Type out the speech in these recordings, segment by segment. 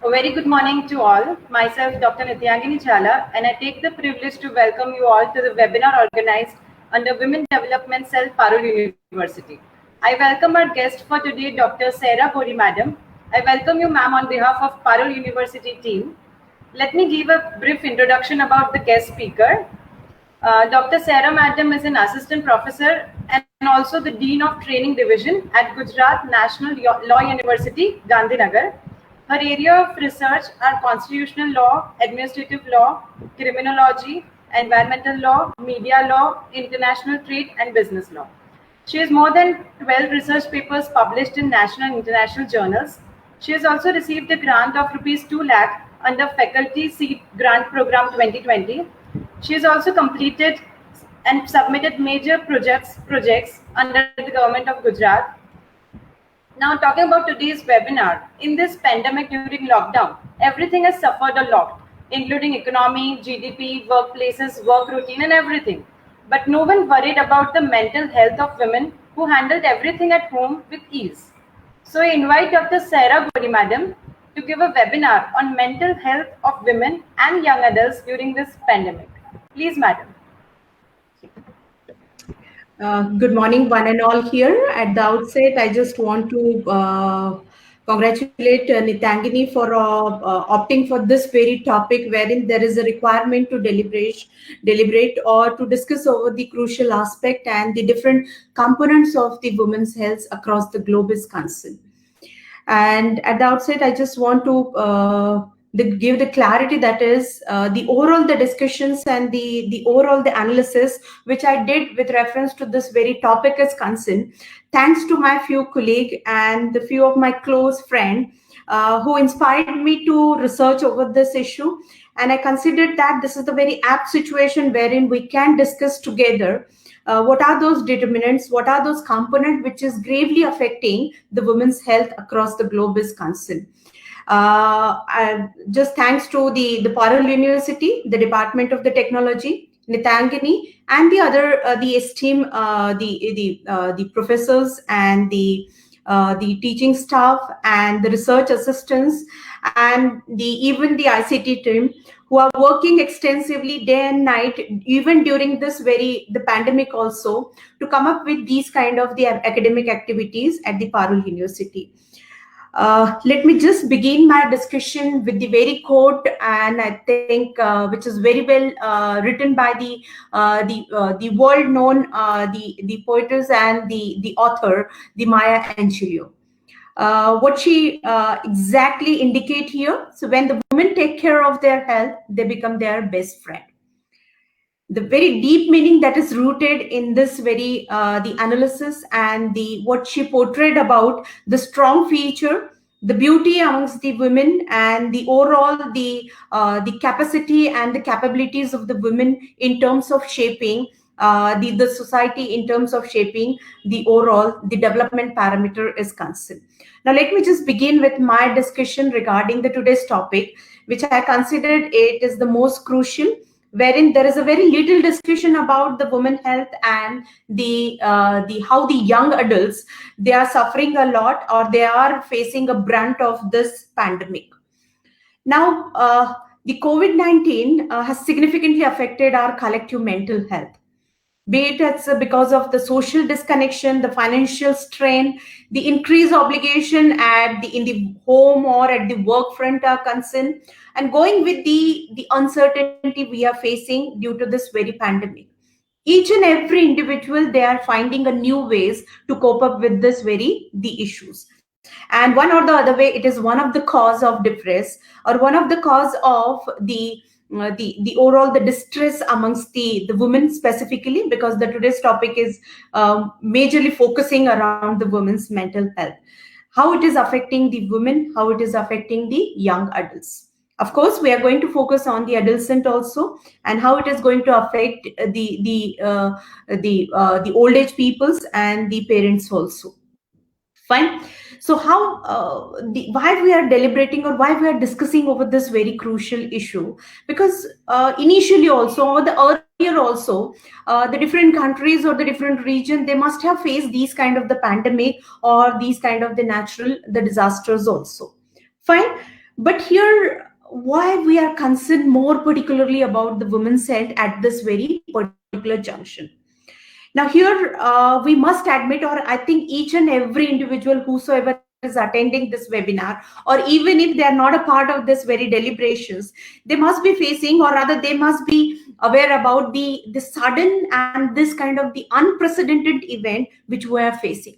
A very good morning to all. Myself, Dr. Nityangini Chala, and I take the privilege to welcome you all to the webinar organized under Women Development Cell, Parul University. I welcome our guest for today, Dr. Sarah Gori Madam. I welcome you, ma'am, on behalf of Parul University team. Let me give a brief introduction about the guest speaker. Dr. Sarah Madam is an assistant professor and also the Dean of Training Division at Gujarat National Law University, Gandhinagar. Her area of research are constitutional law, administrative law, criminology, environmental law, media law, international trade, and business law. She has more than 12 research papers published in national and international journals. She has also received a grant of Rs 2 lakh under Faculty Seat Grant Program 2020. She has also completed and submitted major projects under the government of Gujarat. Now, talking about today's webinar, in this pandemic during lockdown, everything has suffered a lot, including economy, GDP, workplaces, work routine, and everything. But no one worried about the mental health of women who handled everything at home with ease. So I invite Dr. Sarah Gori Madam to give a webinar on mental health of women and young adults during this pandemic. Please, Madam. Good morning, one and all here. At the outset, I just want to congratulate Nityangini for opting for this very topic wherein there is a requirement to deliberate or to discuss over the crucial aspect and the different components of the women's health across the globe is concerned. And at the outset, I just want to give the clarity that is the discussions and the overall the analysis which I did with reference to this very topic is concerned, thanks to my few colleagues and the few of my close friends who inspired me to research over this issue. And I considered that this is the very apt situation wherein we can discuss together what are those determinants, what are those components which is gravely affecting the women's health across the globe is concerned. Just thanks to the Parul University, the Department of the Technology, Nityangini, and the other the esteemed the professors and the teaching staff and the research assistants and even the ICT team who are working extensively day and night, even during the pandemic also, to come up with these kind of the academic activities at the Parul University. Let me just begin my discussion with the very quote, and I think which is very well written by the world-known the poetess and the author, the Maya Angelou. What she exactly indicate here? So when the women take care of their health, they become their best friend. The very deep meaning that is rooted in this very the analysis and what she portrayed about the strong feature, the beauty amongst the women, and the overall the capacity and the capabilities of the women in terms of shaping the society, in terms of shaping the overall the development parameter is concerned. Now let me just begin with my discussion regarding the today's topic, which I considered it is the most crucial, wherein there is a very little discussion about the women health and the how the young adults, they are suffering a lot or they are facing a brunt of this pandemic. Now, the COVID-19 has significantly affected our collective mental health. Be it it's because of the social disconnection, the financial strain, the increased obligation in the home or at the work front are concerned, and going with the uncertainty we are facing due to this very pandemic. Each and every individual, they are finding a new ways to cope up with the issues. And one or the other way, it is one of the cause of distress or one of the cause of the overall the distress amongst the women specifically, because the today's topic is majorly focusing around the women's mental health, how it is affecting the women, how it is affecting the young adults. Of course, we are going to focus on the adolescent also, and how it is going to affect the old age peoples and the parents also. Fine. So how why we are deliberating or why we are discussing over this very crucial issue? Because initially also, or the earlier also, the different countries or the different region, they must have faced these kind of the pandemic or these kind of the natural the disasters also. Fine. But here, why we are concerned more particularly about the women's health at this very particular junction. Now, here we must admit, or I think each and every individual whosoever is attending this webinar, or even if they are not a part of this very deliberations, they must be facing, or rather, they must be aware about the sudden and this kind of the unprecedented event which we are facing.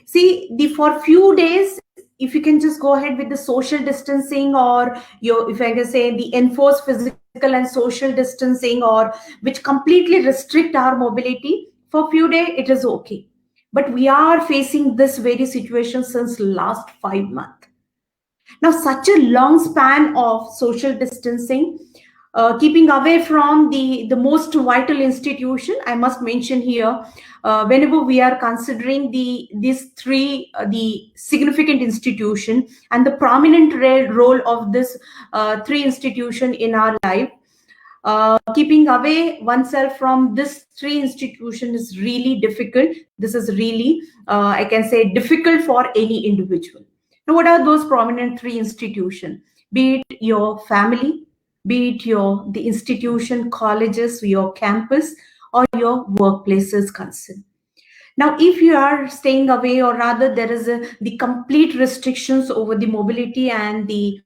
See, the for few days, if you can just go ahead with the social distancing, or your, if I can say, the enforced physical and social distancing, or which completely restrict our mobility, for few days it is okay. But we are facing this very situation since last 5 months. Now, such a long span of social distancing, keeping away from the most vital institution, I must mention here, whenever we are considering these three, the significant institution and the prominent role of this three institution in our life, keeping away oneself from this three institution is really difficult. This is really, I can say, difficult for any individual. Now, what are those prominent three institutions? Be it your family, be it the institution, colleges, your campus, or your workplaces concerned. Now, if you are staying away, or rather there is the complete restrictions over the mobility and the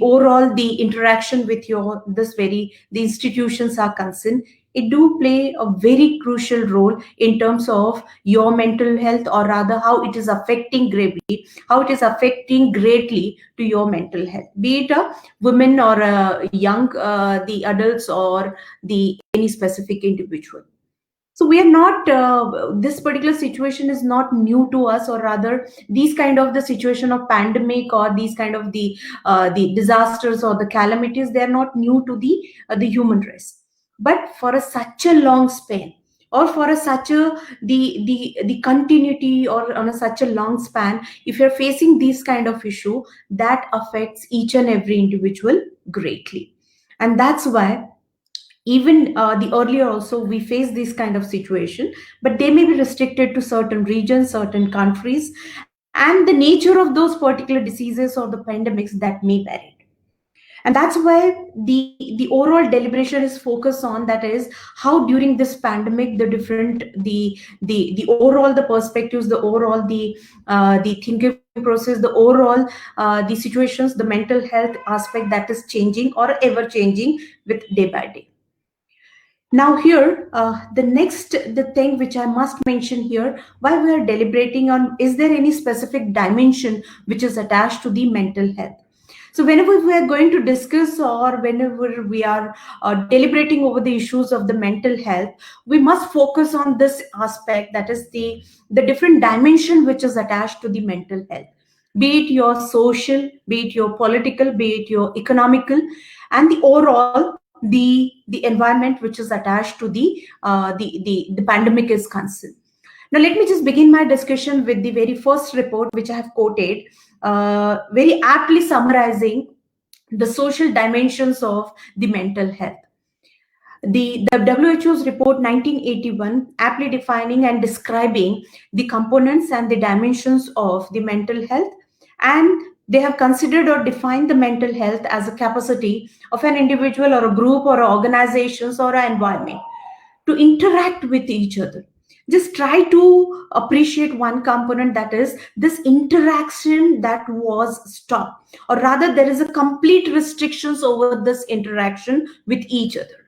overall the interaction with your the institutions are concerned, it do play a very crucial role in terms of your mental health, or rather how it is affecting greatly to your mental health, be it a women or a young the adults, or the any specific individual. So we are not this particular situation is not new to us, or rather these kind of the situation of pandemic, or these kind of the disasters or the calamities, they are not new to the human race. But for such a long span, or for such a the continuity, or on such a long span, if you're facing these kind of issue, that affects each and every individual greatly. And that's why even the earlier also we face this kind of situation, but they may be restricted to certain regions, certain countries, and the nature of those particular diseases or the pandemics that may vary. And that's why the overall deliberation is focused on, that is how during this pandemic the different the overall the perspectives, the overall the thinking process, the overall the situations, the mental health aspect that is changing or ever changing with day by day. Now here, the thing which I must mention here, while we are deliberating on, is there any specific dimension which is attached to the mental health? So whenever we are going to discuss, or whenever we are deliberating over the issues of the mental health, we must focus on this aspect, that is the different dimension which is attached to the mental health, be it your social, be it your political, be it your economical, and the overall the environment which is attached to the pandemic is concerned. Now, let me just begin my discussion with the very first report which I have quoted, very aptly summarizing the social dimensions of the mental health. The WHO's report 1981 aptly defining and describing the components and the dimensions of the mental health, and they have considered or defined the mental health as a capacity of an individual or a group or organizations or an environment to interact with each other. Just try to appreciate one component, that is this interaction that was stopped, or rather there is a complete restrictions over this interaction with each other,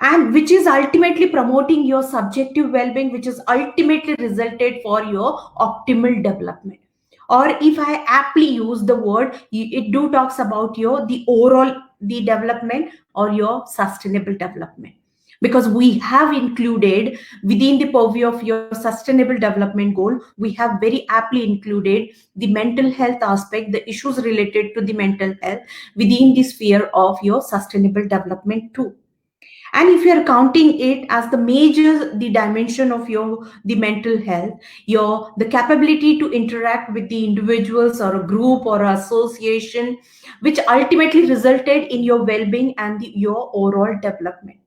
and which is ultimately promoting your subjective well-being, which is ultimately resulted for your optimal development. Or if I aptly use the word, it do talks about your the overall the development or your sustainable development, because we have included within the purview of your sustainable development goal, we have very aptly included the mental health aspect, the issues related to the mental health within the sphere of your sustainable development too. And if you are counting it as the major the dimension of your the mental health, your the capability to interact with the individuals or a group or association, which ultimately resulted in your well-being and your overall development.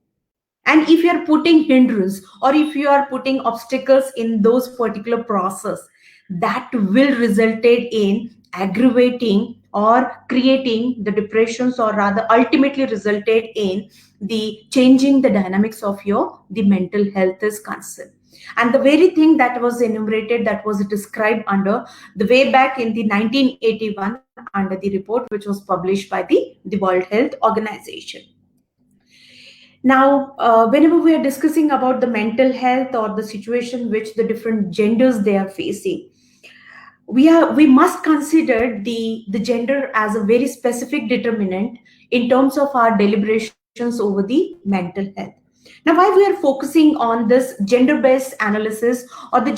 And if you are putting hindrance, or if you are putting obstacles in those particular process, that will resulted in aggravating or creating the depressions, or rather ultimately resulted in the changing the dynamics of the mental health is concerned. And the very thing that was enumerated, that was described under the way back in the 1981 under the report which was published by the World Health Organization. Now, whenever we are discussing about the mental health or the situation which the different genders they are facing, we must consider the gender as a very specific determinant in terms of our deliberations over the mental health. Now, why we are focusing on this gender-based analysis or the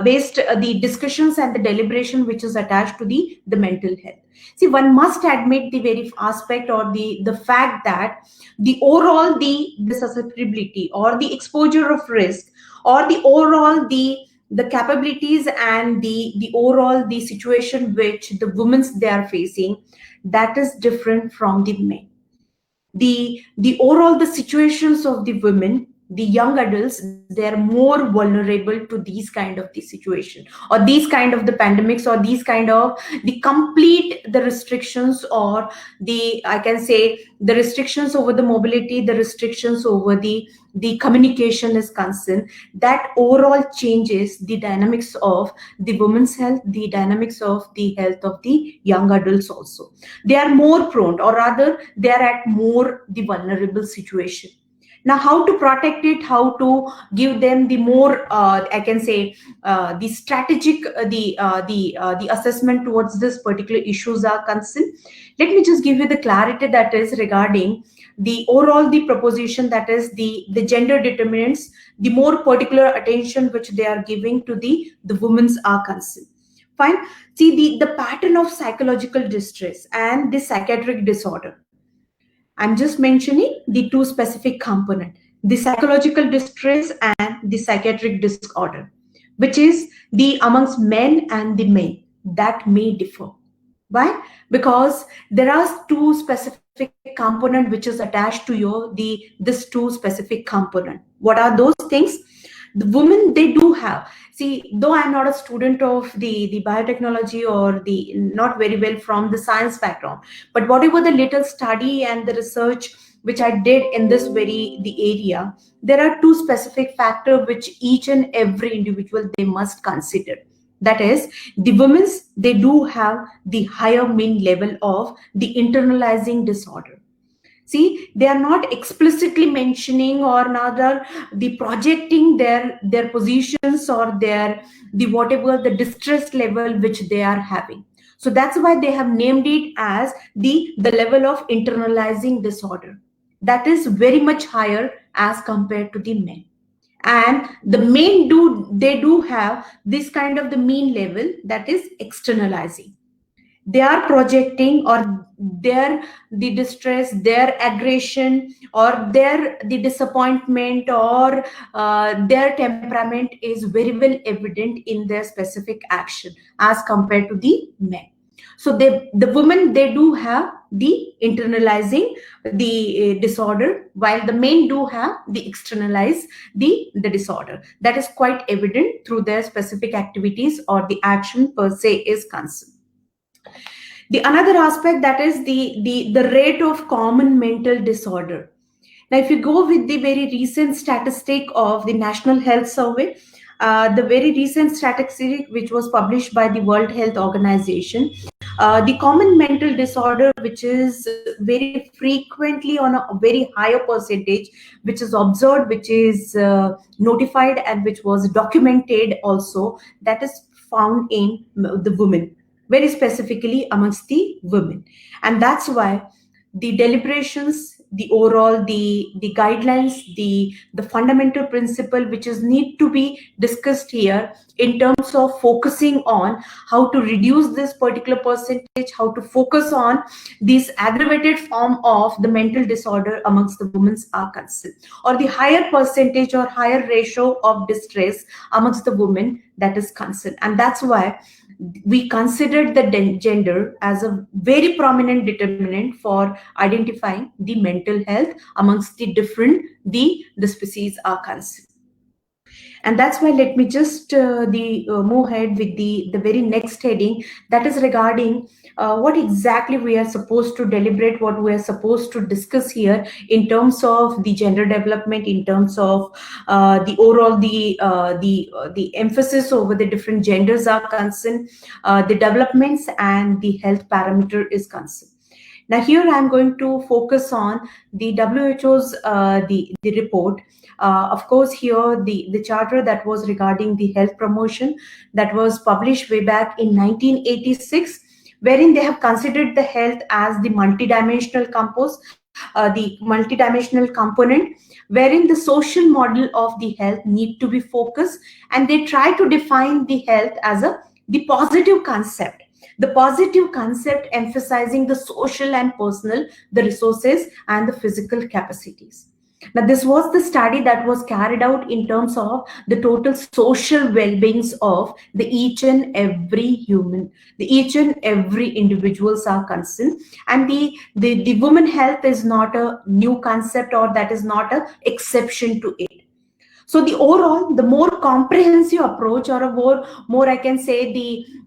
based the discussions and the deliberation which is attached to the mental health? See, one must admit the very aspect or the fact that the overall the susceptibility or the exposure of risk or the overall the capabilities and the overall the situation which the women they are facing, that is different from the men. The overall the situations of the women, the young adults, they're more vulnerable to these kind of the situation or these kind of the pandemics or these kind of the complete the restrictions or I can say the restrictions over the mobility, the restrictions over the communication is concerned. That overall changes the dynamics of the women's health, the dynamics of the health of the young adults also. They are more prone, or rather they are at more the vulnerable situation. Now, how to protect it, how to give them the more, I can say, the strategic, the assessment towards this particular issues are concerned. Let me just give you the clarity that is regarding the overall the proposition, that is the gender determinants, the more particular attention which they are giving to the women's are concerned. Fine. See, the pattern of psychological distress and the psychiatric disorder. I'm just mentioning the two specific components, the psychological distress and the psychiatric disorder, which is the amongst men and the men, that may differ. Why? Because there are two specific component which is attached to this two specific component. What are those things? The women, they do have, see, though I'm not a student of the biotechnology or not very well from the science background, but whatever the little study and the research which I did in this the area, there are two specific factors which each and every individual they must consider. That is, the women's, they do have the higher mean level of the internalizing disorder. See, they are not explicitly mentioning or rather the projecting their positions or the whatever the distress level which they are having. So that's why they have named it as the level of internalizing disorder. That is very much higher as compared to the men. And the men they do have this kind of the mean level, that is externalizing. They are projecting or the distress, their aggression or the disappointment or their temperament is very well evident in their specific action as compared to the men. So the women, they do have the internalizing the disorder, while the men do have the externalize the disorder. That is quite evident through their specific activities or the action per se is concerned. The another aspect, that is the rate of common mental disorder. Now, if you go with the very recent statistic of the National Health Survey, the very recent statistic which was published by the World Health Organization, the common mental disorder, which is very frequently on a very higher percentage, which is observed, which is notified and which was documented also, that is found in the women, very specifically amongst the women. And that's why the deliberations, the overall, the guidelines, the fundamental principle which is need to be discussed here in terms of focusing on how to reduce this particular percentage, how to focus on this aggravated form of the mental disorder amongst the women are concerned, or the higher percentage or higher ratio of distress amongst the women that is concerned. And that's why we considered the gender as a very prominent determinant for identifying the mental health amongst the different the species are concerned. And that's why let me just move ahead with the very next heading, that is regarding what exactly we are supposed to deliberate, what we are supposed to discuss here in terms of the gender development, in terms of the overall the emphasis over the different genders are concerned, the developments and the health parameter is concerned. Now here I'm going to focus on the WHO's the report. Of course, here the charter that was regarding the health promotion that was published way back in 1986, wherein they have considered the health as the multidimensional the multidimensional component, wherein the social model of the health need to be focused, and they try to define the health as the positive concept. The positive concept emphasizing the social and personal, the resources and the physical capacities. Now, this was the study that was carried out in terms of the total social well-beings of the each and every human, the each and every individuals are concerned. And the women health is not a new concept, or that is not an exception to it. So the overall, the more comprehensive approach, or a more I can say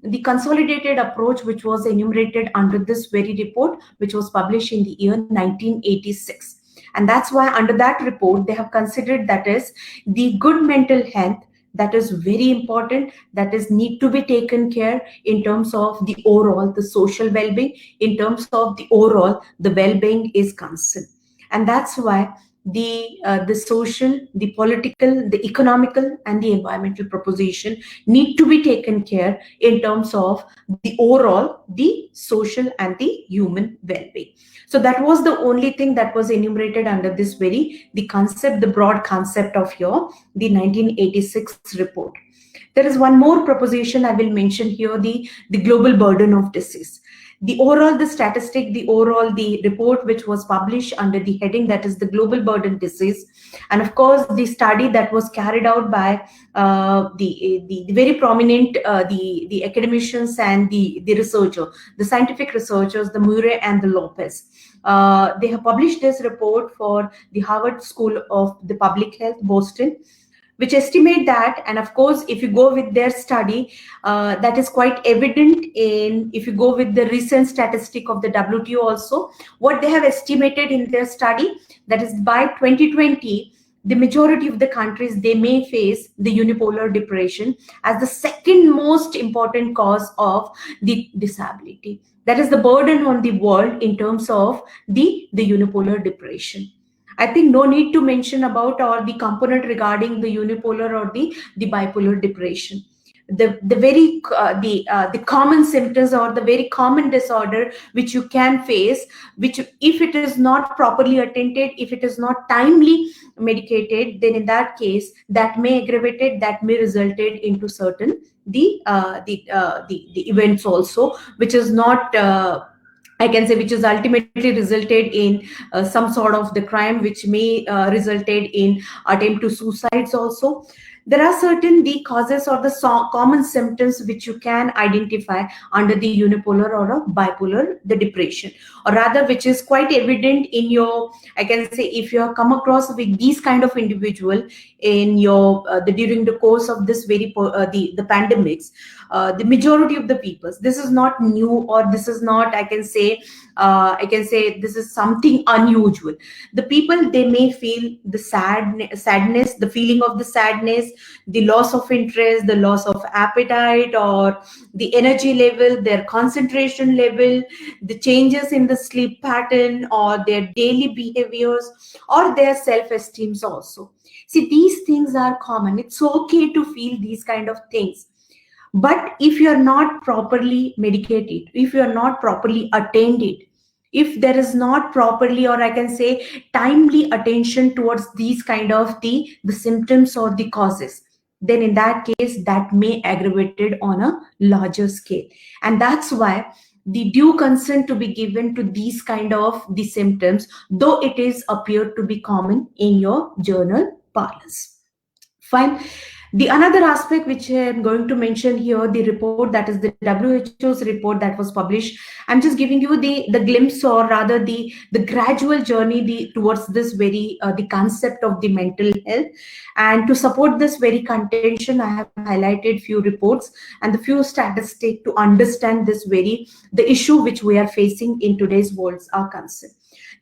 the consolidated approach, which was enumerated under this very report, which was published in the year 1986. And that's why under that report, they have considered that is the good mental health, that is very important, that is need to be taken care in terms of the overall, the social well-being, in terms of the overall, the well-being is concerned. And that's why the social, the political, the economical, and the environmental proposition need to be taken care in terms of the overall, the social and the human well-being. So that was the only thing that was enumerated under this the concept, the broad concept of the 1986 report. There is one more proposition I will mention here, the global burden of disease. The overall, the statistic, the overall, the report which was published under the heading that is the global burden disease, and of course the study that was carried out by the very prominent the academicians and the researcher, the scientific researchers, the Murray and the Lopez. They have published this report for the Harvard School of the Public Health, Boston, which estimate that, and of course, if you go with their study, that is quite evident in, if you go with the recent statistic of the WTO also, what they have estimated in their study, that is by 2020, the majority of the countries, they may face the unipolar depression as the second most important cause of the disability. That is the burden on the world in terms of the unipolar depression. I think no need to mention about or the component regarding the unipolar or the bipolar depression. The very the common symptoms or the very common disorder which you can face, which if it is not properly attended, if it is not timely medicated, then in that case that may aggravate it, that may resulted into certain the events also, which is not I can say, which is ultimately resulted in some sort of the crime, which may resulted in attempt to suicides also. There are certain the causes or the common symptoms which you can identify under the unipolar or a bipolar, the depression, or rather which is quite evident in your, I can say, if you have come across with these kind of individual in your during the course of this very the pandemics, the majority of the people, this is not new, or this is not, I can say this is something unusual. The people, they may feel the sadness, the feeling of the sadness, the loss of interest, the loss of appetite, or the energy level, their concentration level, the changes in the sleep pattern, or their daily behaviors, or their self-esteem also. See, these things are common. It's okay to feel these kind of things. But if you are not properly medicated, if you are not properly attended, if there is not properly, or I can say timely attention towards these kind of the symptoms or the causes, then in that case that may aggravate it on a larger scale. And that's why the due concern to be given to these kind of the symptoms, though it is appeared to be common in your journal parlance. Fine. The another aspect which I'm going to mention here, the report, that is the WHO's report that was published. I'm just giving you the glimpse, or rather the gradual journey towards this very the concept of the mental health. And to support this very contention, I have highlighted few reports and the few statistics to understand the issue which we are facing in today's world are concerned.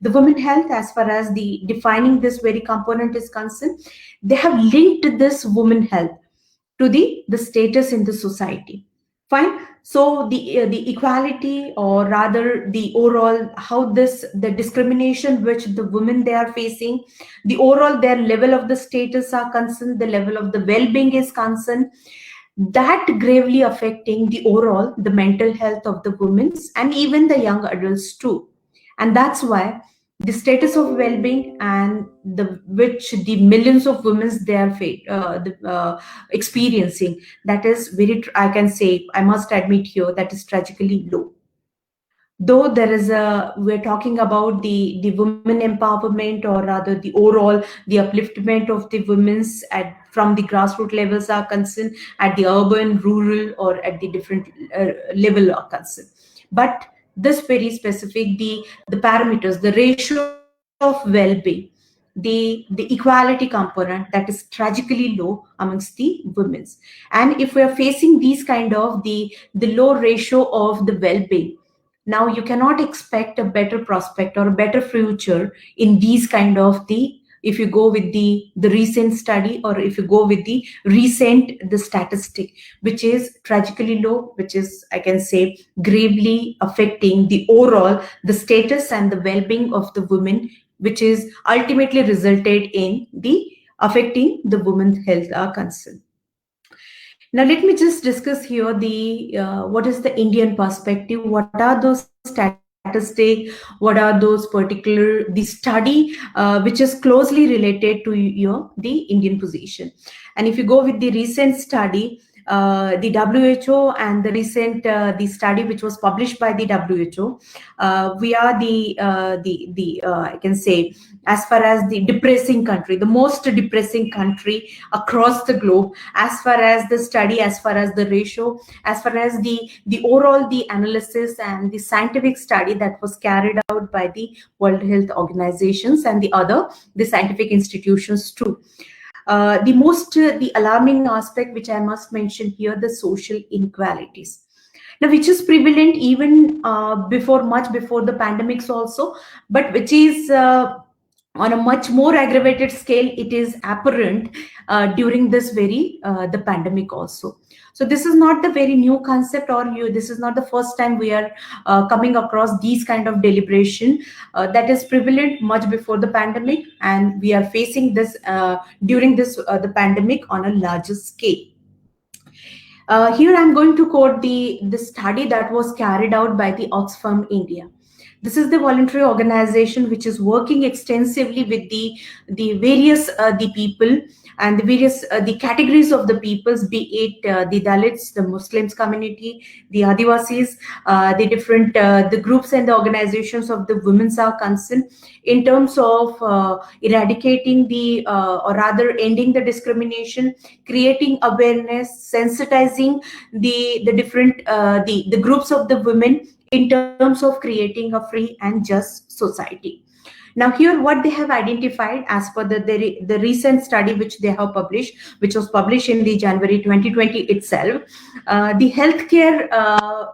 The women health, as far as the defining this very component is concerned, they have linked this women health to the status in the society. Fine. So the equality, or rather the overall, how the discrimination which the women they are facing, the overall their level of the status are concerned, the level of the well-being is concerned, that gravely affecting the overall the mental health of the women and even the young adults too. And that's why the status of well-being and which the millions of women they are experiencing, that is very, I can say, I must admit here, that is tragically low. Though there is we're talking about the women empowerment, or rather the overall the upliftment of the women's from the grassroots levels are concerned, at the urban, rural, or at the different level are concerned. But this very specific, the parameters, the ratio of well-being, the equality component, that is tragically low amongst the women's. And if we are facing these kind of the low ratio of the well-being, now you cannot expect a better prospect or a better future in these kind of if you go with the recent study, or if you go with the recent the statistic, which is tragically low, which is, I can say, gravely affecting the overall the status and the well-being of the women, which is ultimately resulted in the affecting the women's health are concerned. Now, let me just discuss here what is the Indian perspective, what are those statistics, what are those particular, the study which is closely related to the Indian position. And if you go with the recent study, the WHO and the recent the study which was published by the WHO, we are I can say, as far as the depressing country, the most depressing country across the globe, as far as the study, as far as the ratio, as far as the overall the analysis and the scientific study that was carried out by the World Health Organizations and the scientific institutions too. The alarming aspect which I must mention here, the social inequalities. Now, which is prevalent even much before the pandemics also, but which is on a much more aggravated scale, it is apparent during this very the pandemic also. So this is not the very new concept, or this is not the first time we are coming across these kind of deliberation that is prevalent much before the pandemic, and we are facing this during this the pandemic on a larger scale. Here I'm going to quote the study that was carried out by the Oxfam India. This is the voluntary organization which is working extensively with the various the people and the various the categories of the peoples, be it the Dalits, the Muslims community, the Adivasis, the different the groups and the organizations of the women's are concerned, in terms of eradicating or rather ending the discrimination, creating awareness, sensitizing the different the groups of the women in terms of creating a free and just society. Now, here what they have identified, as per the recent study which they have published, which was published in the January 2020 itself, the healthcare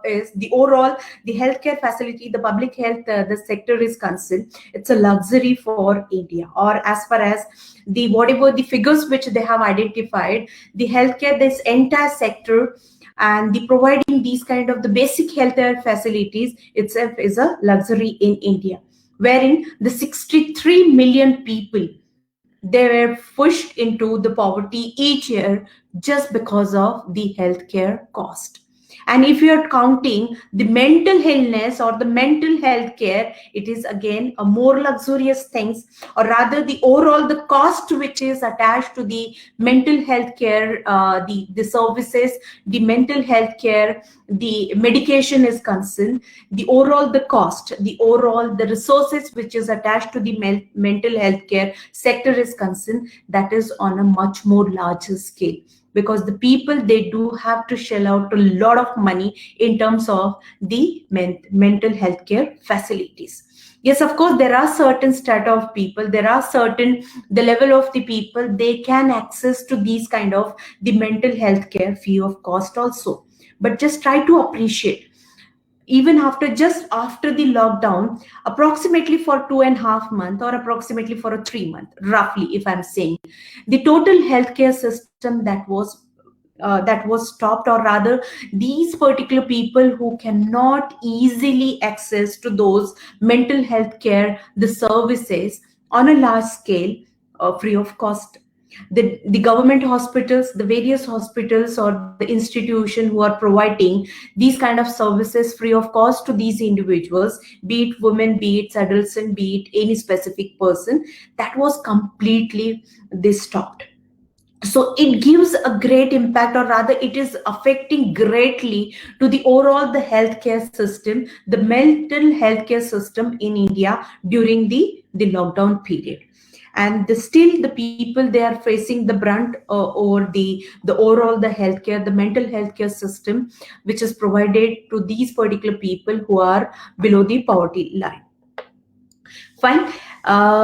is the overall the healthcare facility, the public health the sector is concerned, it's a luxury for India. Or as far as the whatever the figures which they have identified, the healthcare, this entire sector and the providing these kind of the basic healthcare facilities itself is a luxury in India, wherein the 63 million people, they were pushed into the poverty each year just because of the healthcare cost. And if you're counting the mental illness or the mental health care, it is again a more luxurious things, or rather the overall the cost which is attached to the mental health care, the services, the mental health care, the medication is concerned, the overall the cost, the overall the resources which is attached to the mental health care sector is concerned, that is on a much more larger scale. because the people, they do have to shell out a lot of money in terms of the mental health care facilities. Yes, of course, there are certain strata of people, there are certain, the level of the people, they can access to these kind of the mental health care free of cost also. But just try to appreciate, even after, just after the lockdown, approximately for 2.5 months or approximately for a 3 month, roughly, if I'm saying, the total healthcare system that was stopped, or rather these particular people who cannot easily access to those mental health care, the services on a large scale, free of cost. The government hospitals, the various hospitals or the institution who are providing these kind of services free of cost to these individuals, be it women, be it adults, and be it any specific person, that was completely, they stopped. So it gives a great impact, or rather it is affecting greatly to the overall the healthcare system, the mental healthcare system in India during the lockdown period. And still the people, they are facing the brunt, or the overall the healthcare, the mental healthcare system, which is provided to these particular people who are below the poverty line. Fine.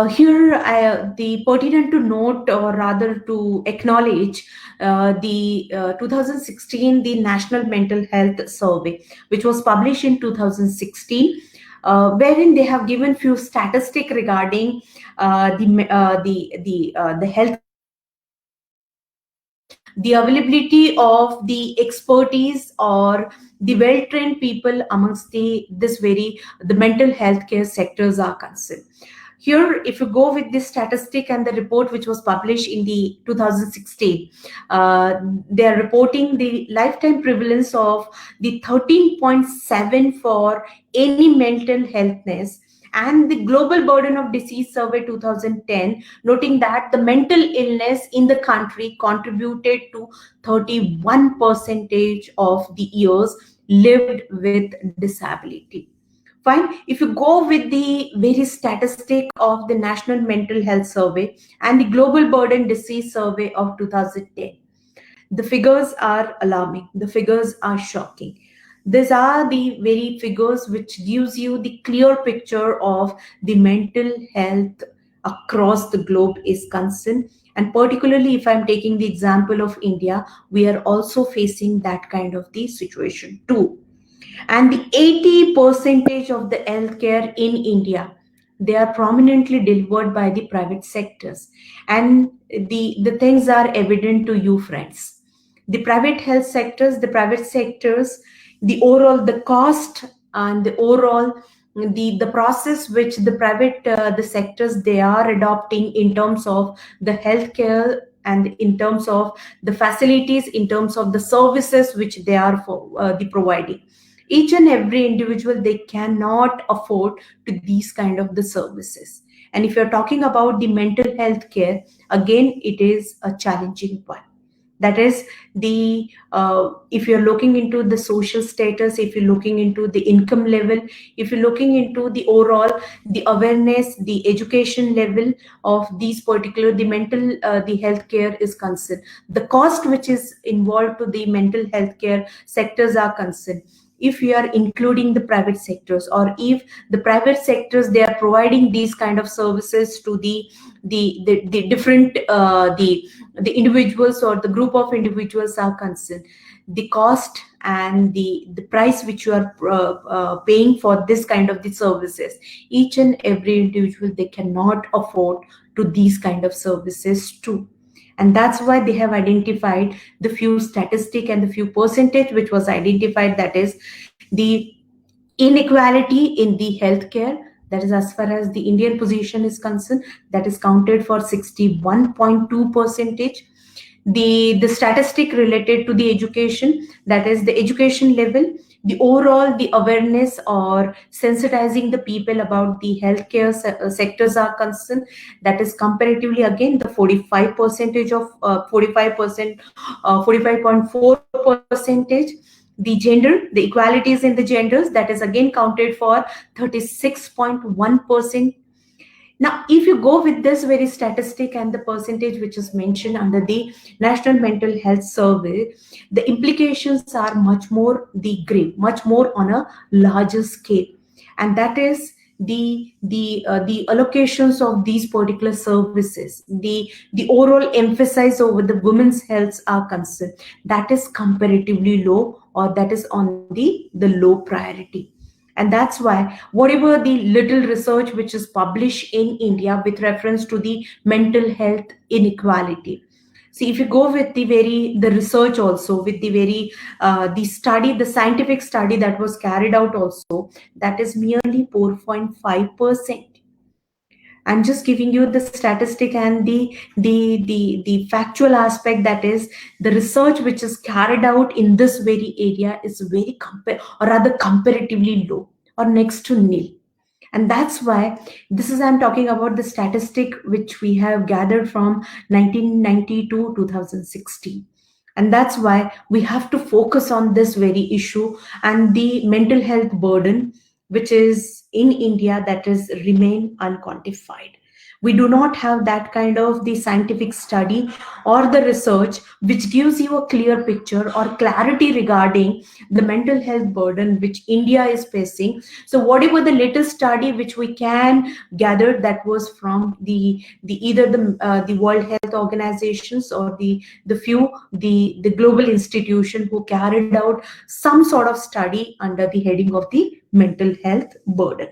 Here, the pertinent to note, or rather to acknowledge, the 2016, the National Mental Health Survey, which was published in 2016, wherein they have given few statistics regarding the health, the availability of the expertise or the well-trained people amongst the mental health care sectors are concerned. Here, if you go with this statistic and the report which was published in the 2016, they are reporting the lifetime prevalence of the 13.7 for any mental healthness, and the Global Burden of Disease Survey 2010, noting that the mental illness in the country contributed to 31% of the years lived with disability. Fine. If you go with the very statistic of the National Mental Health Survey and the Global Burden Disease Survey of 2010, the figures are alarming. The figures are shocking. These are the very figures which gives you the clear picture of the mental health across the globe is concerned. And particularly if I'm taking the example of India, we are also facing that kind of the situation too. And the 80% of the healthcare in India, they are prominently delivered by the private sectors. And the things are evident to you, friends. The private sectors, the overall the cost and the overall the process which the private the sectors, they are adopting in terms of the healthcare, and in terms of the facilities, in terms of the services which they are the providing, each and every individual, they cannot afford to these kind of the services. And if you're talking about the mental health care, again, it is a challenging one. That is the if you're looking into the social status, if you're looking into the income level, if you're looking into the overall the awareness, the education level of these particular the mental the healthcare is concerned, the cost which is involved to the mental healthcare sectors are concerned, if you are including the private sectors, or if the private sectors, they are providing these kind of services to the different the individuals or the group of individuals are concerned, the cost and the price which you are paying for this kind of the services, each and every individual, they cannot afford to these kind of services too. And that's why they have identified the few statistic and the few percentage which was identified, that is the inequality in the healthcare, that is as far as the Indian position is concerned, that is counted for 61.2%. The statistic related to the education, that is the education level, the overall the awareness or sensitizing the people about the healthcare sectors are concerned, that is comparatively again the 45% of 45%, 45.4%. The gender, the equalities in the genders, that is again counted for 36.1%. Now, if you go with this very statistic and the percentage which is mentioned under the National Mental Health Survey, the implications are much more the grave, much more on a larger scale, and that is the allocations of these particular services, the overall emphasis over the women's health are concerned, that is comparatively low, or that is on the low priority. And that's why whatever the little research which is published in India with reference to the mental health inequality, see, if you go with the research also, with the very the study, the scientific study that was carried out also, that is merely 4.5%. I'm just giving you the statistic and the factual aspect, that is the research which is carried out in this very area is very or rather comparatively low or next to nil. And that's why this is, I'm talking about the statistic which we have gathered from 1990 to 2016. And that's why we have to focus on this very issue and the mental health burden which is in India, that is remain unquantified. We do not have that kind of the scientific study or the research which gives you a clear picture or clarity regarding the mental health burden which India is facing. So whatever the latest study which we can gather, that was from the either the World Health Organizations or the few the global institution who carried out some sort of study under the heading of the mental health burden.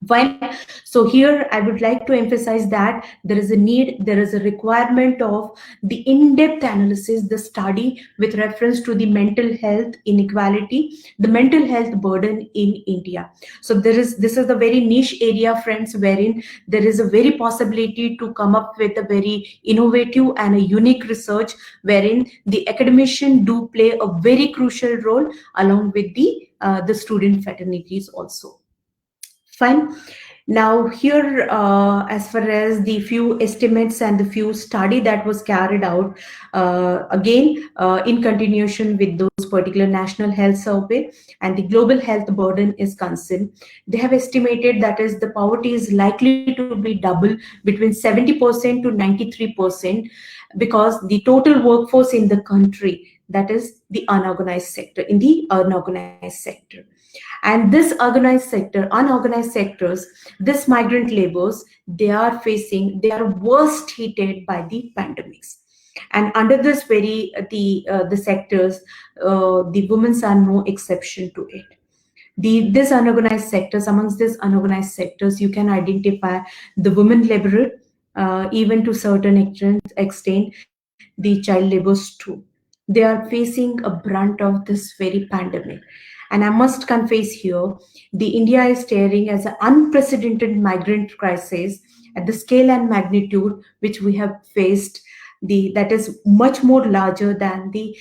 Fine. So here I would like to emphasize that there is a need, there is a requirement of the in-depth analysis, the study with reference to the mental health inequality, the mental health burden in India. So this is the very niche area, friends, wherein there is a very possibility to come up with a very innovative and a unique research, wherein the academician do play a very crucial role along with the student fraternities also. Fine. Now here, as far as the few estimates and the few study that was carried out, again, in continuation with those particular National Health Survey and the global health burden is concerned, they have estimated that is the poverty is likely to be double between 70% to 93%, because the total workforce in the country, that is the unorganized sector, in the unorganized sector. And this unorganized sectors, this migrant laborers, they are worst hit by the pandemics. And under this very the sectors, the women's are no exception to it. This unorganized sectors, amongst these unorganized sectors, you can identify the women laborer, even to certain extent, the child laborers too. They are facing a brunt of this very pandemic. And I must confess here, the India is staring as an unprecedented migrant crisis at the scale and magnitude which we have faced. That is much more larger than the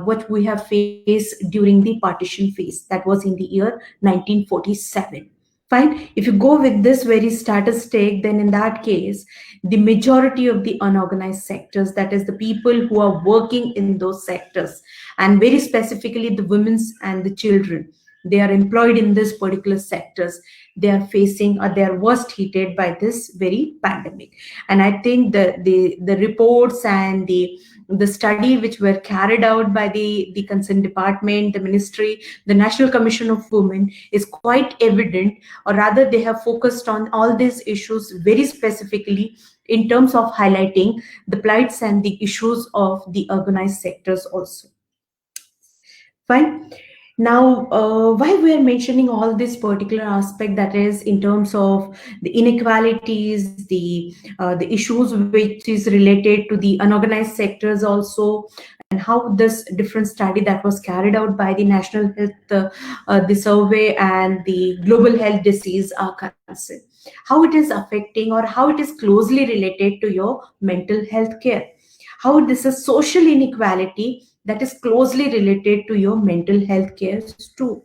what we have faced during the partition phase, that was in the year 1947. Fine. If you go with this very statistic, then in that case, the majority of the unorganized sectors, that is the people who are working in those sectors, and very specifically the women's and the children, they are employed in this particular sectors, they are facing, or they are worst hit by this very pandemic. And I think the reports and the study which were carried out by the concerned department, the ministry, the National Commission of Women is quite evident, or rather they have focused on all these issues very specifically in terms of highlighting the plights and the issues of the organized sectors also. Fine. Now, why we are mentioning all this particular aspect, that is in terms of the inequalities, the issues which is related to the unorganized sectors also, and how this different study that was carried out by the National Health, the survey and the global health disease are concerned, how it is affecting or how it is closely related to your mental health care, how this is social inequality that is closely related to your mental health care too.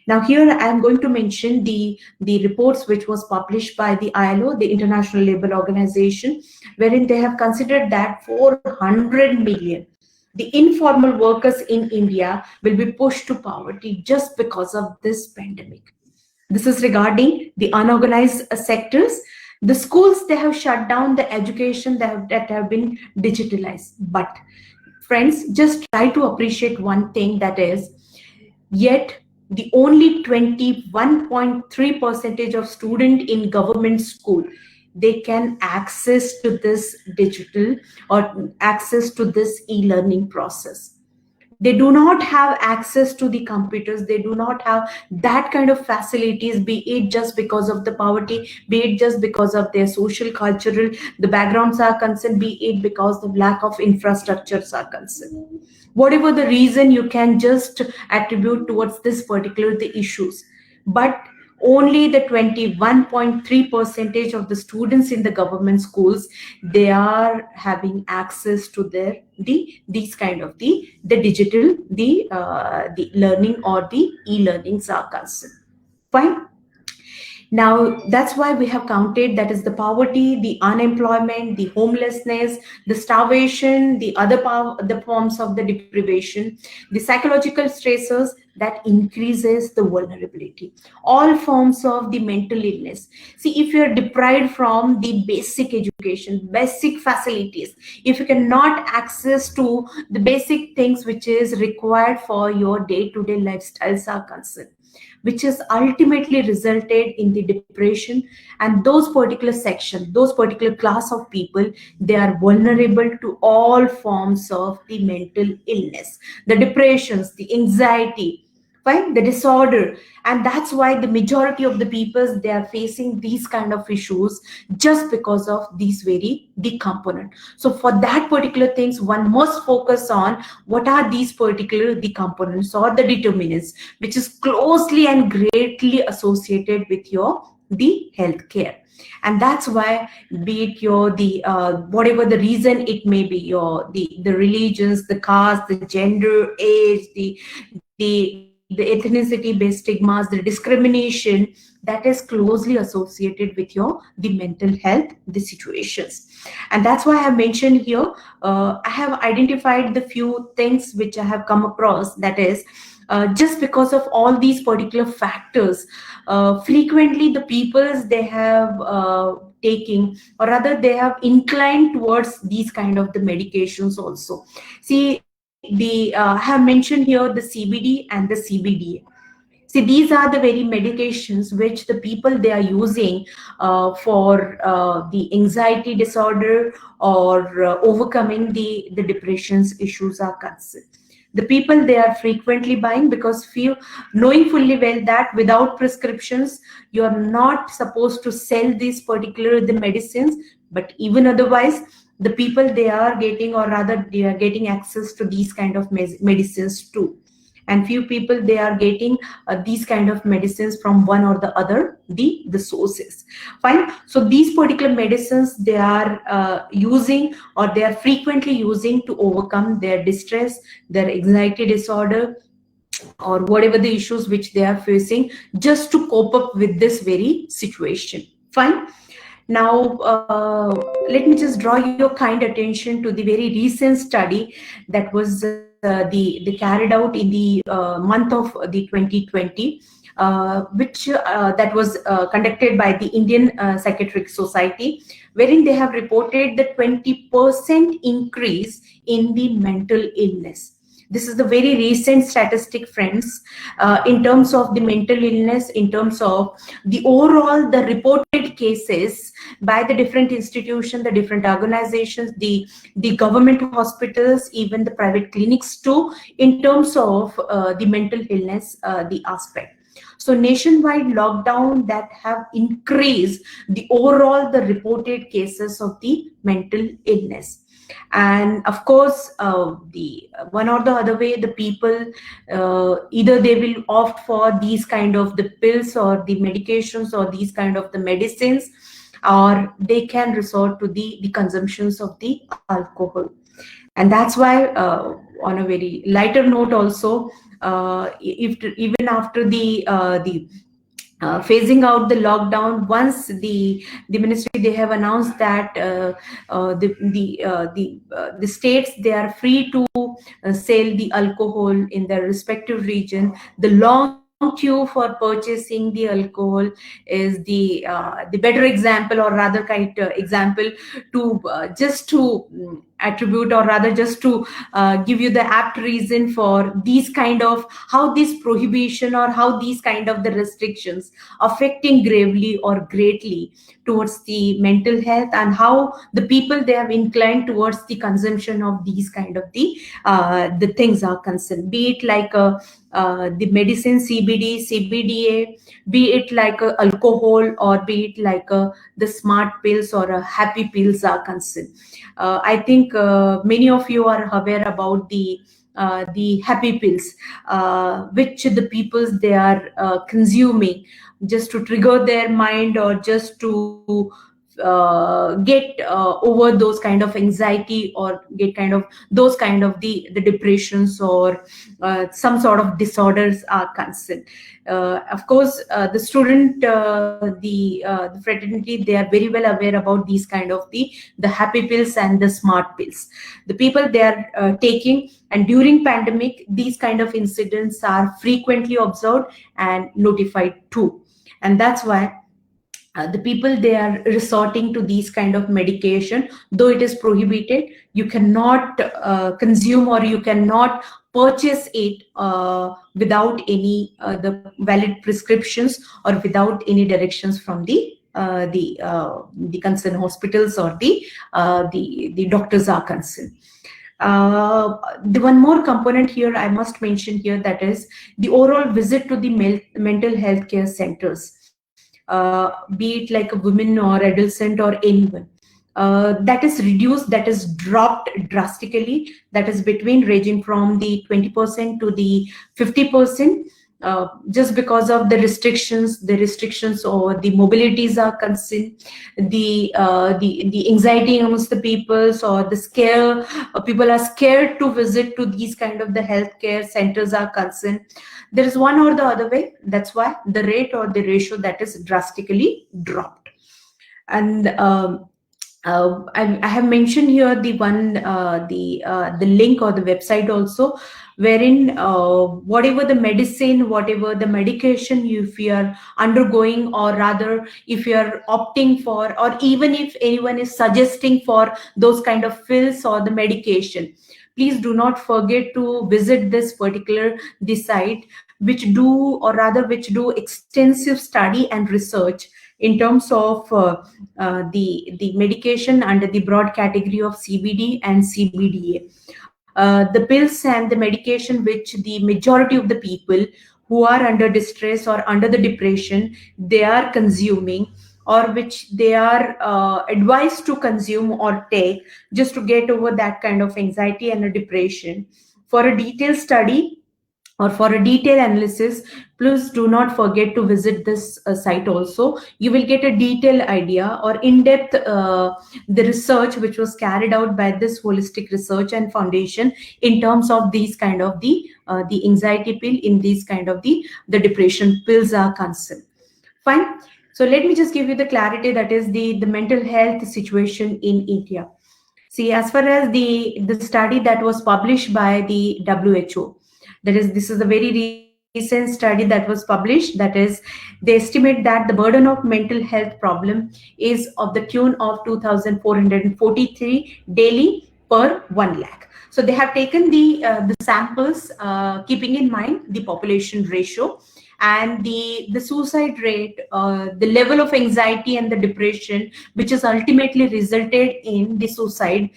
Now here I am going to mention the reports which was published by the ILO, the International Labour Organization, wherein they have considered that 400 million the informal workers in India will be pushed to poverty just because of this pandemic. This is regarding the unorganized sectors. The schools, they have shut down the education that have been digitalized. But friends, just try to appreciate one thing, that is, yet the only 21.3 percentage of student in government school, they can access to this digital or access to this e-learning process. They do not have access to the computers, they do not have that kind of facilities, be it just because of the poverty, be it just because of their social cultural the backgrounds are concerned, be it because the lack of infrastructures are concerned. Whatever the reason, you can just attribute towards this particular the issues. But only the 21.3 percentage of the students in the government schools, they are having access to their these kind of the digital the learning or the e-learnings are concerned. Fine. Now, that's why we have counted, that is the poverty, the unemployment, the homelessness, the starvation, the the forms of the deprivation, the psychological stressors that increases the vulnerability, all forms of the mental illness. See, if you're deprived from the basic education, basic facilities, if you cannot access to the basic things which is required for your day-to-day lifestyles are concerned, which has ultimately resulted in the depression. And those particular section, those particular class of people, they are vulnerable to all forms of the mental illness, the depressions, the anxiety, right, the disorder. And that's why the majority of the people, they are facing these kind of issues just because of these very the component. So for that particular things, one must focus on what are these particular the components or the determinants which is closely and greatly associated with your the healthcare. And that's why, be it your the whatever the reason it may be, your the religions, the caste, the gender, age, the ethnicity based stigmas, the discrimination, that is closely associated with your the mental health the situations. And that's why I have mentioned here, I have identified the few things which I have come across, that is, just because of all these particular factors, frequently the peoples, they have taking, or rather they have inclined towards these kind of the medications also. See, the I have mentioned here the CBD and the CBDA. See, these are the very medications which the people, they are using for the anxiety disorder or overcoming the depressions issues are concerned. The people, they are frequently buying because few, knowing fully well that without prescriptions, you are not supposed to sell these particular the medicines. But even otherwise, the people, they are getting, or rather they are getting access to these kind of medicines too. And few people, they are getting these kind of medicines from one or the other the sources. Fine. So these particular medicines, they are using, or they are frequently using to overcome their distress, their anxiety disorder, or whatever the issues which they are facing, just to cope up with this very situation. Fine. Now, let me just draw your kind attention to the very recent study that was the carried out in the month of the 2020, which that was conducted by the Indian Psychiatric Society, wherein they have reported the 20% increase in the mental illness. This is the very recent statistic, friends, in terms of the mental illness, in terms of the overall, the reported cases by the different institutions, the different organizations, the government hospitals, even the private clinics too, in terms of the mental illness, the aspect. So nationwide lockdown that have increased the overall, the reported cases of the mental illness. And of course, the one or the other way, the people, either they will opt for these kind of the pills or the medications or these kind of the medicines, or they can resort to the consumptions of the alcohol. And that's why, on a very lighter note also, if even after the phasing out the lockdown, once the ministry, they have announced that the states, they are free to sell the alcohol in their respective region, the long queue for purchasing the alcohol is the better example, or rather kind example to just to attribute, or rather just to give you the apt reason for these kind of how this prohibition or how these kind of the restrictions affecting gravely or greatly towards the mental health, and how the people they have inclined towards the consumption of these kind of the things are concerned, be it like the medicine CBD, CBDA, be it like alcohol, or be it like the smart pills or happy pills are concerned. I think many of you are aware about the happy pills, which the peoples they are consuming just to trigger their mind, or just to get over those kind of anxiety, or get kind of those kind of the depressions, or some sort of disorders are concerned. Of course, the student, the fraternity, they are very well aware about these kind of the happy pills and the smart pills. The people they are taking, and during pandemic, these kind of incidents are frequently observed and notified too, and that's why the people they are resorting to these kind of medication, though it is prohibited. You cannot consume, or you cannot purchase it without any the valid prescriptions, or without any directions from the concerned hospitals, or the doctors are concerned. The one more component here I must mention here, that is the overall visit to the mental health care centers, be it like a woman or adolescent or anyone, that is reduced, that is dropped drastically, that is between ranging from the 20% to the 50%, just because of the restrictions or the mobilities are concerned, the anxiety amongst the peoples, or the scare, people are scared to visit to these kind of the healthcare centers are concerned. There is one or the other way, that's why the rate or the ratio that is drastically dropped. And I have mentioned here the one the link or the website also, wherein whatever the medicine, whatever the medication, if you are undergoing, or rather if you are opting for, or even if anyone is suggesting for those kind of pills or the medication, please do not forget to visit this particular the site, which do, or rather which do extensive study and research in terms of the medication under the broad category of CBD and CBDA. The pills and the medication which the majority of the people who are under distress or under the depression, they are consuming, or which they are advised to consume or take, just to get over that kind of anxiety and a depression. For a detailed study or for a detailed analysis, please do not forget to visit this site also. You will get a detailed idea or in-depth the research which was carried out by this holistic research and foundation in terms of these kind of the anxiety pill, in these kind of the depression pills are concerned. Fine. So let me just give you the clarity, that is the mental health situation in India. See, as far as the study that was published by the WHO, that is, this is a very recent study that was published, that is, they estimate that the burden of mental health problem is of the tune of 2,443 daily per 1 lakh. So they have taken the samples, keeping in mind the population ratio and the suicide rate, the level of anxiety and the depression, which has ultimately resulted in the suicide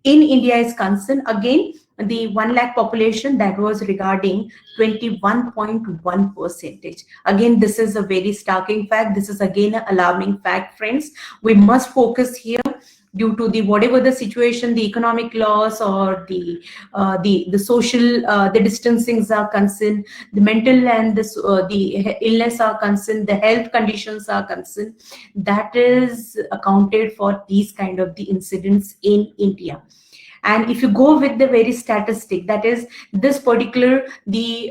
in India is concerned. Again, the 1 lakh population, that was regarding 21.1%. Again, this is a very starking fact. This is again an alarming fact, friends. We must focus here, due to the whatever the situation, the economic loss, or the social the distancings are concerned, the mental and the illness are concerned, the health conditions are concerned, that is accounted for these kind of the incidents in India. And if you go with the very statistic, that is this particular the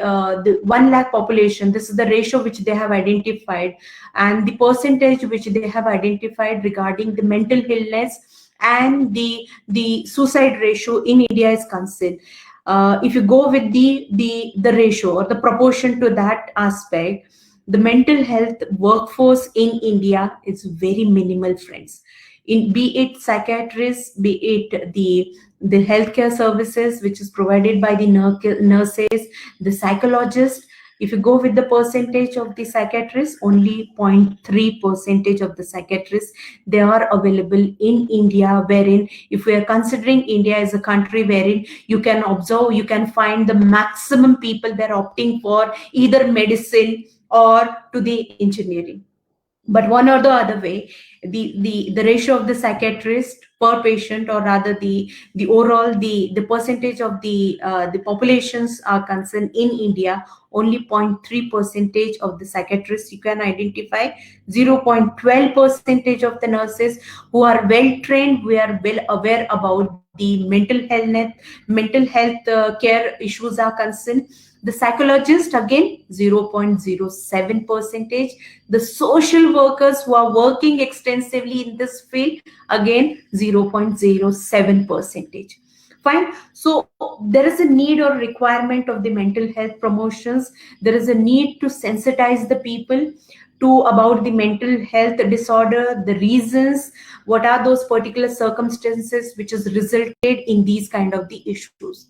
1 lakh population, this is the ratio which they have identified, and the percentage which they have identified regarding the mental illness and the suicide ratio in India is concerned. if you go with the ratio or the proportion to that aspect, the mental health workforce in India is very minimal, friends. In be it psychiatrists, be it the healthcare services which is provided by the nurses, the psychologists. If you go with the percentage of the psychiatrists, only 0.3 percentage of the psychiatrists they are available in India. Wherein, if we are considering India as a country wherein you can observe, you can find the maximum people they're opting for either medicine or to the engineering. But one or the other way, the ratio of the psychiatrist per patient, or rather the overall the percentage of the populations are concerned in India, only 0.3 percentage of the psychiatrists you can identify, 0.12 percentage of the nurses who are well trained, we are well aware about the mental health care issues are concerned. The psychologist, again, 0.07 percentage. The social workers who are working extensively in this field, again, 0.07 percentage. Fine. So there is a need or requirement of the mental health promotions. There is a need to sensitize the people to about the mental health disorder, the reasons, what are those particular circumstances which has resulted in these kind of the issues.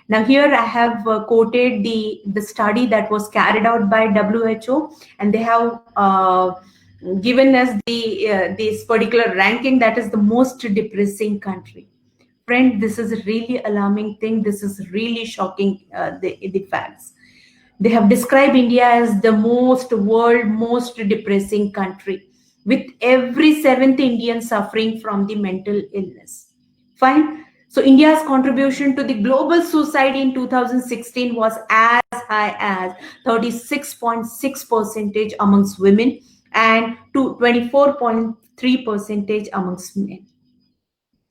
Now here I have quoted the study that was carried out by WHO, and they have given us this particular ranking that is the most depressing country. Friend, this is a really alarming thing. This is really shocking, the facts. They have described India as the world most depressing country, with every seventh Indian suffering from the mental illness. Fine. So India's contribution to the global suicide in 2016 was as high as 36.6 percentage amongst women and to 24.3 percentage amongst men.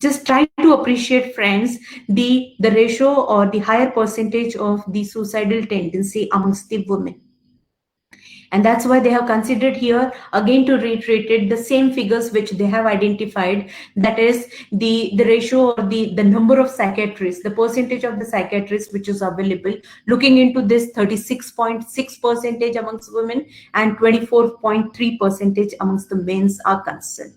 Just try to appreciate, friends, the ratio or the higher percentage of the suicidal tendency amongst the women. And that's why they have considered here again to reiterate it, the same figures which they have identified, that is the ratio or the number of psychiatrists, the percentage of the psychiatrists which is available, looking into this 36.6 percentage amongst women and 24.3 percentage amongst the men are concerned.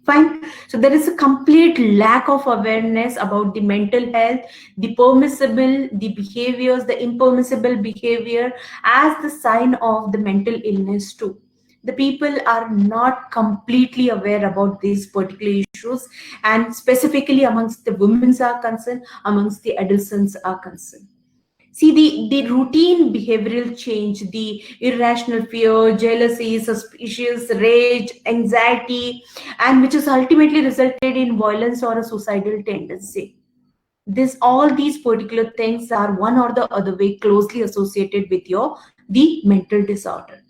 Fine. So there is a complete lack of awareness about the mental health, the permissible, the behaviors, the impermissible behavior as the sign of the mental illness too. The people are not completely aware about these particular issues, and specifically amongst the women are concerned, amongst the adolescents are concerned. See, the routine behavioral change, the irrational fear, jealousy, suspicious, rage, anxiety, and which has ultimately resulted in violence or a suicidal tendency. All these particular things are one or the other way closely associated with the mental disorder.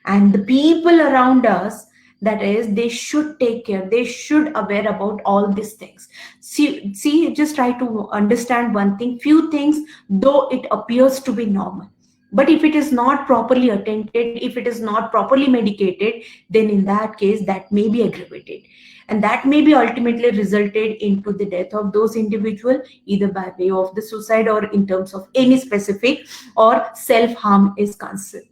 And the people around us, that is, they should take care, they should aware about all these things. See, just try to understand one thing. Few things, though it appears to be normal, but if it is not properly attended, if it is not properly medicated, then in that case that may be aggravated, and that may be ultimately resulted into the death of those individuals, either by way of the suicide or in terms of any specific or self-harm is concerned.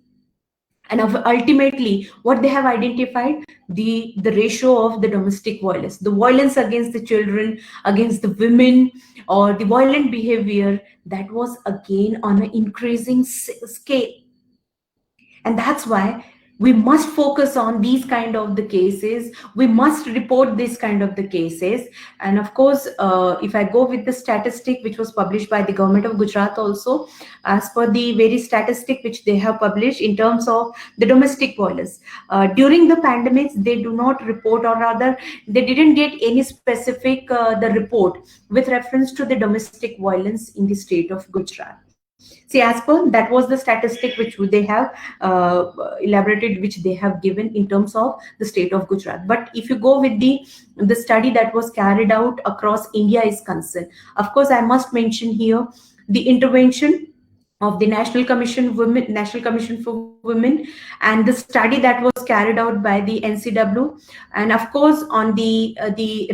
And ultimately, what they have identified, the ratio of the domestic violence, the violence against the children, against the women, or the violent behavior, that was again on an increasing scale. And that's why we must focus on these kind of the cases. We must report this kind of the cases. And of course, if I go with the statistic which was published by the government of Gujarat also, as per the very statistic which they have published in terms of the domestic violence, during the pandemics, they do not report, or rather they didn't get any specific the report with reference to the domestic violence in the state of Gujarat. See, as per that was the statistic which they have elaborated, which they have given in terms of the state of Gujarat. But if you go with the study that was carried out across India is concerned, of course, I must mention here the intervention of the National Commission for Women, and the study that was carried out by the NCW, and of course on the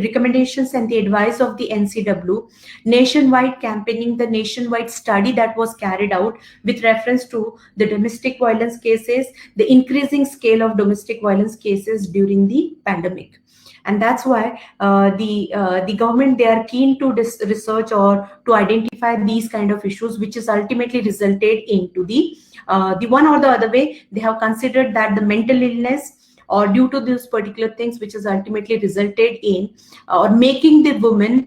recommendations and the advice of the NCW, nationwide campaigning, the nationwide study that was carried out with reference to the domestic violence cases, the increasing scale of domestic violence cases during the pandemic. And that's why the government, they are keen to research or to identify these kind of issues, which is ultimately resulted into the one or the other way they have considered that the mental illness or due to these particular things, which has ultimately resulted in or making the women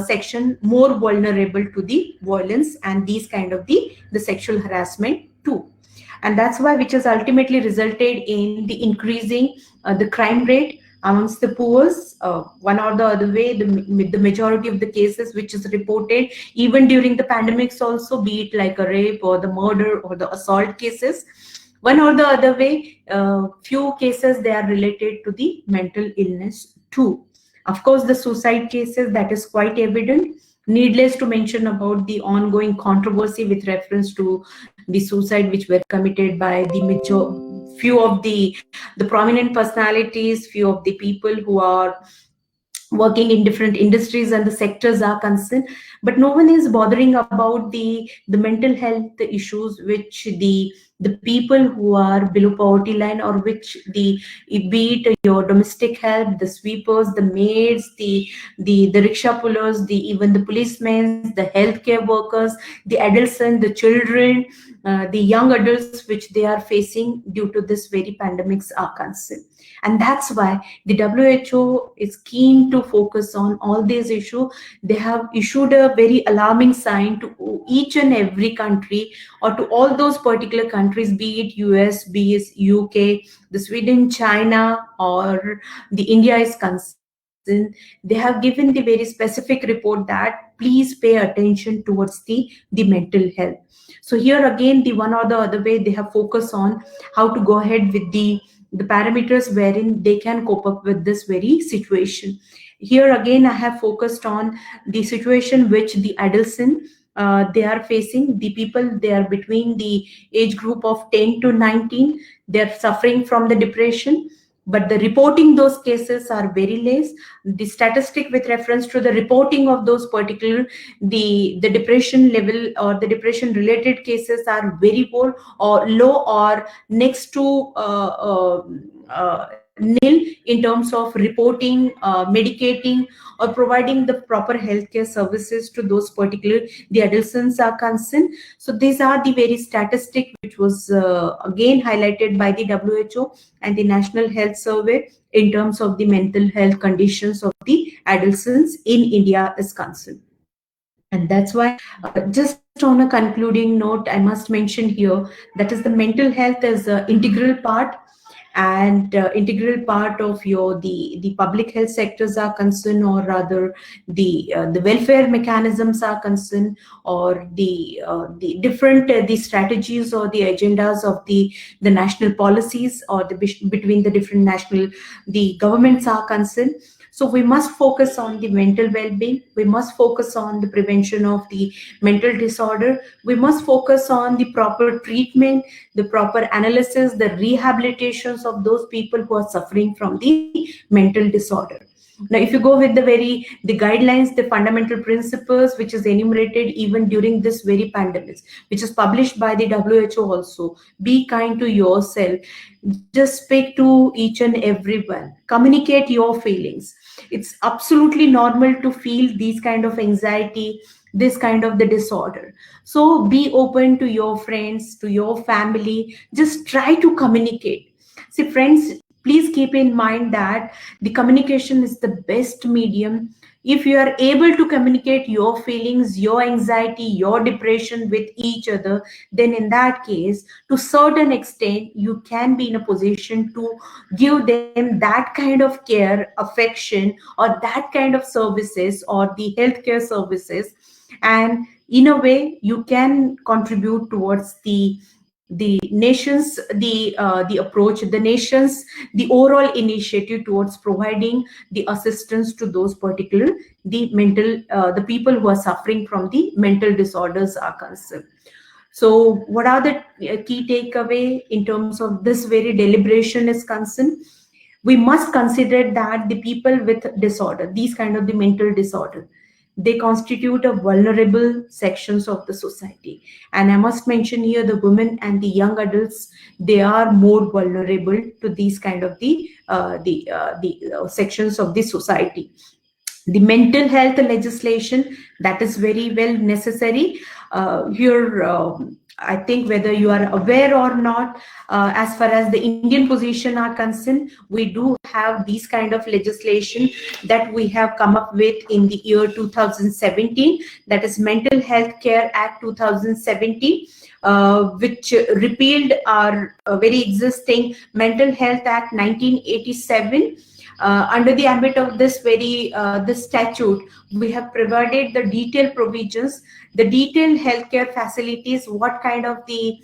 section more vulnerable to the violence and these kind of the sexual harassment too. And that's why which has ultimately resulted in the increasing the crime rate amongst the poor. One or the other way, the majority of the cases which is reported even during the pandemics also, be it like a rape or the murder or the assault cases, one or the other way, few cases they are related to the mental illness too. Of course, the suicide cases, that is quite evident. Needless to mention about the ongoing controversy with reference to the suicide which were committed by the few of the prominent personalities, few of the people who are working in different industries and the sectors are concerned, but no one is bothering about the mental health issues which the people who are below poverty line, or which the be it your domestic help, the sweepers, the maids, the rickshaw pullers, the even the policemen, the healthcare workers, the adolescents, the children, the young adults which they are facing due to this very pandemics are concerned. And that's why the WHO is keen to focus on all these issues. They have issued a very alarming sign to each and every country, or to all those particular countries, be it US, be it UK, the Sweden, China, or the India is concerned. They have given the very specific report that please pay attention towards the mental health. So here again, the one or the other way, they have focused on how to go ahead with the parameters wherein they can cope up with this very situation. Here again, I have focused on the situation which the adolescent they are facing. The people, they are between the age group of 10 to 19. They are suffering from the depression, but the reporting those cases are very less. The statistic with reference to the reporting of those particular the depression level or the depression related cases are very poor or low or next to nil in terms of reporting, medicating, or providing the proper healthcare services to those particular the adolescents are concerned. So these are the very statistic which was again highlighted by the WHO and the National Health Survey in terms of the mental health conditions of the adolescents in India is concerned. And that's why just on a concluding note, I must mention here that is the mental health is an integral part, and integral part of your the public health sectors are concerned, or rather the welfare mechanisms are concerned, or the different the strategies or the agendas of the national policies, or between the different national the governments are concerned. So we must focus on the mental well-being. We must focus on the prevention of the mental disorder. We must focus on the proper treatment, the proper analysis, the rehabilitations of those people who are suffering from the mental disorder. Now, if you go with the guidelines, the fundamental principles, which is enumerated even during this very pandemic, which is published by the WHO also, be kind to yourself, just speak to each and everyone, communicate your feelings. It's absolutely normal to feel these kind of anxiety, this kind of the disorder. So be open to your friends, to your family, just try to communicate. See, friends, please keep in mind that the communication is the best medium. If you are able to communicate your feelings, your anxiety, your depression with each other, then in that case, to certain extent, you can be in a position to give them that kind of care, affection, or that kind of services, or the healthcare services. And in a way, you can contribute towards the nation's the approach, the nation's the overall initiative towards providing the assistance to those particular the mental the people who are suffering from the mental disorders are concerned. So what are the key takeaway in terms of this very deliberation is concerned? We must consider that the people with disorder, these kind of the mental disorder, they constitute a vulnerable sections of the society. And I must mention here the women and the young adults, they are more vulnerable to these kind of the sections of the society. The mental health legislation, that is very well necessary. Here I think whether you are aware or not, as far as the Indian position are concerned, we do have these kind of legislation that we have come up with in the year 2017, that is Mental Health Care Act 2017, which repealed our very existing Mental Health Act 1987. Under the ambit of this very this statute, we have provided the detailed provisions, the detailed healthcare facilities, what kind of the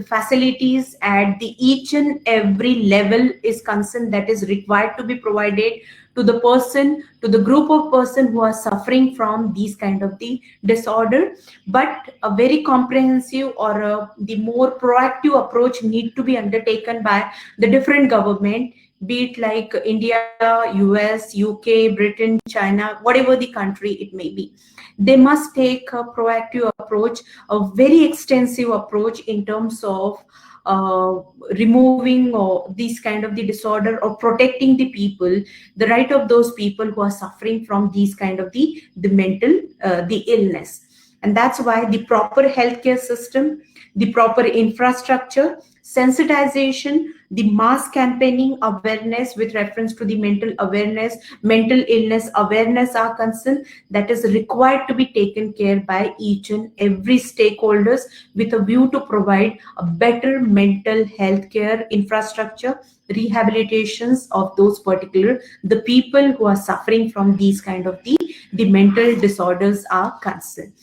facilities at the each and every level is concerned that is required to be provided to the person, to the group of person who are suffering from these kind of the disorder. But a very comprehensive or the more proactive approach need to be undertaken by the different government, be it like India, US, UK, Britain, China, whatever the country it may be. They must take a proactive approach, a very extensive approach in terms of removing or these kind of the disorder or protecting the people, the right of those people who are suffering from these kind of the mental the illness. And that's why the proper healthcare system, the proper infrastructure, sensitization, the mass campaigning awareness with reference to the mental awareness, mental illness awareness are concerned, that is required to be taken care by each and every stakeholders with a view to provide a better mental health care infrastructure, rehabilitations of those particular, the people who are suffering from these kind of the mental disorders are concerned.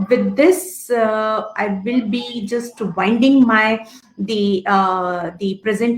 With this, I will be just winding my the presentation